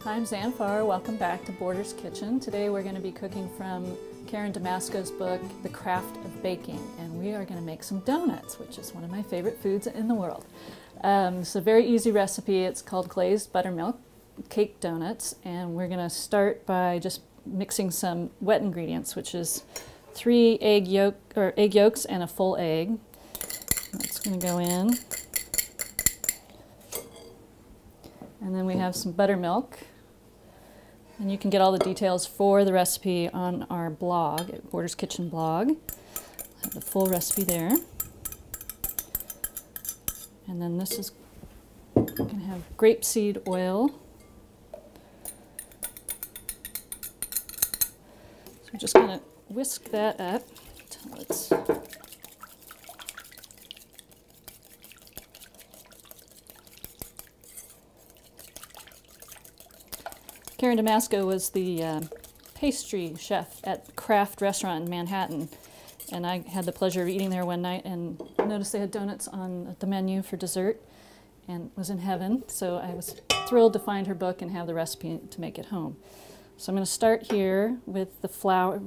Hi, I'm Zanfar. Welcome back to Borders Kitchen. Today we're going to be cooking from Karen Damasco's book, The Craft of Baking, and we are going to make some donuts, which is one of my favorite foods in the world. It's a very easy recipe. It's called glazed buttermilk cake donuts, and we're going to start by just mixing some wet ingredients, which is 3 egg yolks and a full egg. That's going to go in. And then we have some buttermilk. And you can get all the details for the recipe on our blog, at Borders Kitchen blog. I have the full recipe there. And then this is going to have grapeseed oil. So we're just going to whisk that up until it's Karen Damasco was the pastry chef at Kraft Restaurant in Manhattan, and I had the pleasure of eating there one night and noticed they had donuts on the menu for dessert and was in heaven. So I was thrilled to find her book and have the recipe to make it home. So I'm going to start here with the flour.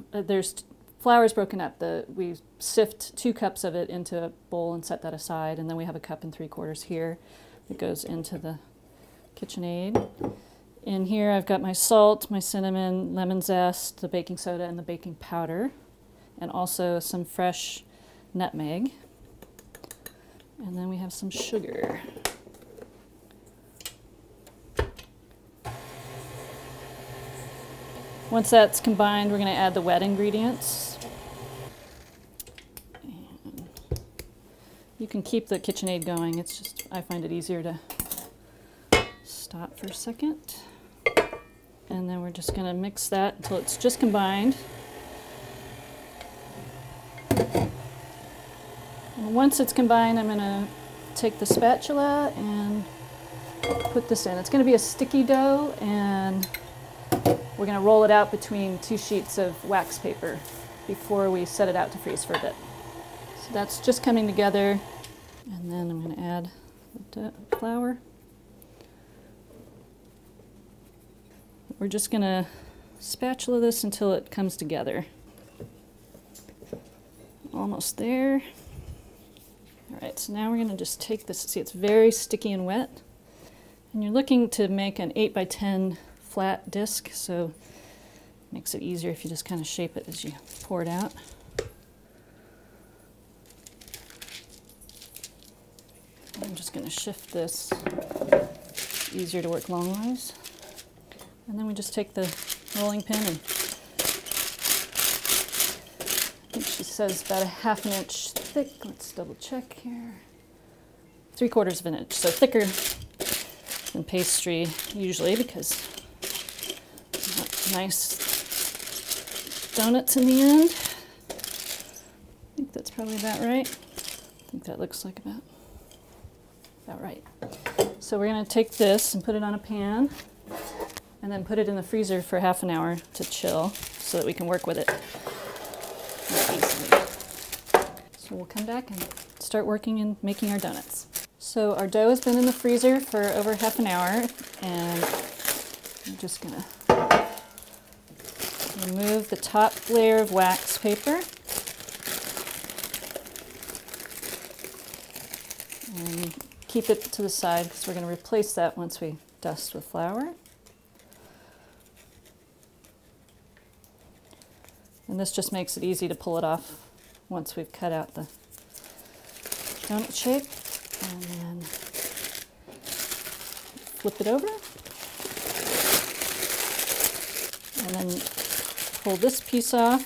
Flour is broken up. We sift 2 cups of it into a bowl and set that aside, and then we have a 1 3/4 cups here that goes into the KitchenAid. In here I've got my salt, my cinnamon, lemon zest, the baking soda, and the baking powder, and also some fresh nutmeg. And then we have some sugar. Once that's combined, we're going to add the wet ingredients. And you can keep the KitchenAid going. It's just, I find it easier to stop for a second. And then we're just going to mix that until it's just combined. And once it's combined, I'm going to take the spatula and put this in. It's going to be a sticky dough, and we're going to roll it out between 2 sheets of wax paper before we set it out to freeze for a bit. So that's just coming together, and then I'm going to add the flour. We're just going to spatula this until it comes together. Almost there. All right, so now we're going to just take this. See, it's very sticky and wet. And you're looking to make an 8 by 10 flat disc, so it makes it easier if you just kind of shape it as you pour it out. I'm just going to shift this. It's easier to work longwise. And then we just take the rolling pin and I think she says about a 1/2 inch thick. Let's double check here. 3/4 of an inch, so thicker than pastry usually because we want nice donuts in the end. I think that's probably about right. I think that looks like about right. So we're going to take this and put it on a pan, and then put it in the freezer for 1/2 hour to chill so that we can work with it more easily. So we'll come back and start working and making our donuts. So our dough has been in the freezer for over 1/2 hour, and I'm just going to remove the top layer of wax paper and keep it to the side because we're going to replace that once we dust with flour. And this just makes it easy to pull it off once we've cut out the donut shape. And then flip it over. And then pull this piece off.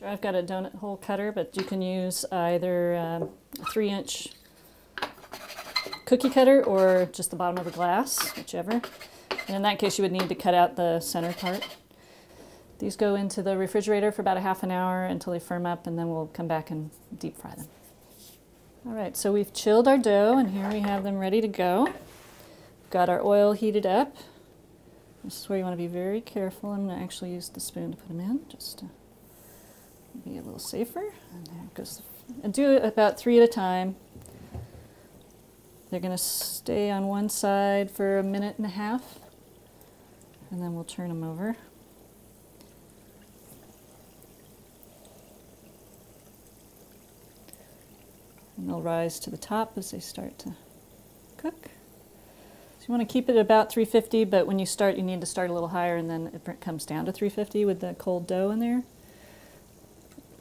I've got a donut hole cutter, but you can use either a 3-inch cookie cutter or just the bottom of a glass, whichever. And in that case, you would need to cut out the center part. These go into the refrigerator for about a 1/2 hour until they firm up, and then we'll come back and deep fry them. All right, so we've chilled our dough, and here we have them ready to go. We've got our oil heated up. This is where you want to be very careful. I'm going to actually use the spoon to put them in, just to be a little safer. And there it goes. And do it about 3 at a time. They're going to stay on one side for 1.5 minutes, and then we'll turn them over. And they'll rise to the top as they start to cook. So you want to keep it about 350, but when you start, you need to start a little higher, and then it comes down to 350 with the cold dough in there.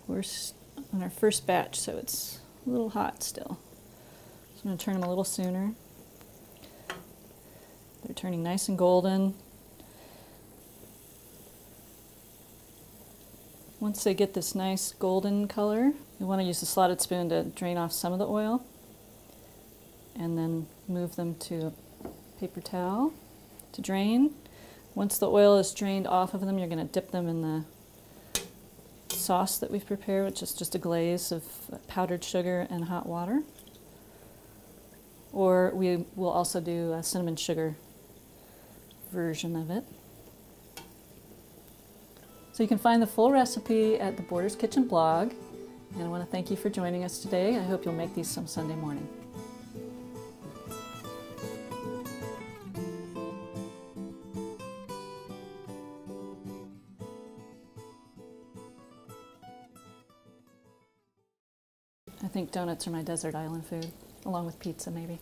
We're on our first batch, so it's a little hot still. So I'm going to turn them a little sooner. They're turning nice and golden. Once they get this nice golden color, you want to use the slotted spoon to drain off some of the oil, and then move them to a paper towel to drain. Once the oil is drained off of them, you're going to dip them in the sauce that we've prepared, which is just a glaze of powdered sugar and hot water. Or we will also do a cinnamon sugar version of it. So you can find the full recipe at the Borders Kitchen blog. And I want to thank you for joining us today. I hope you'll make these some Sunday morning. I think donuts are my desert island food, along with pizza maybe.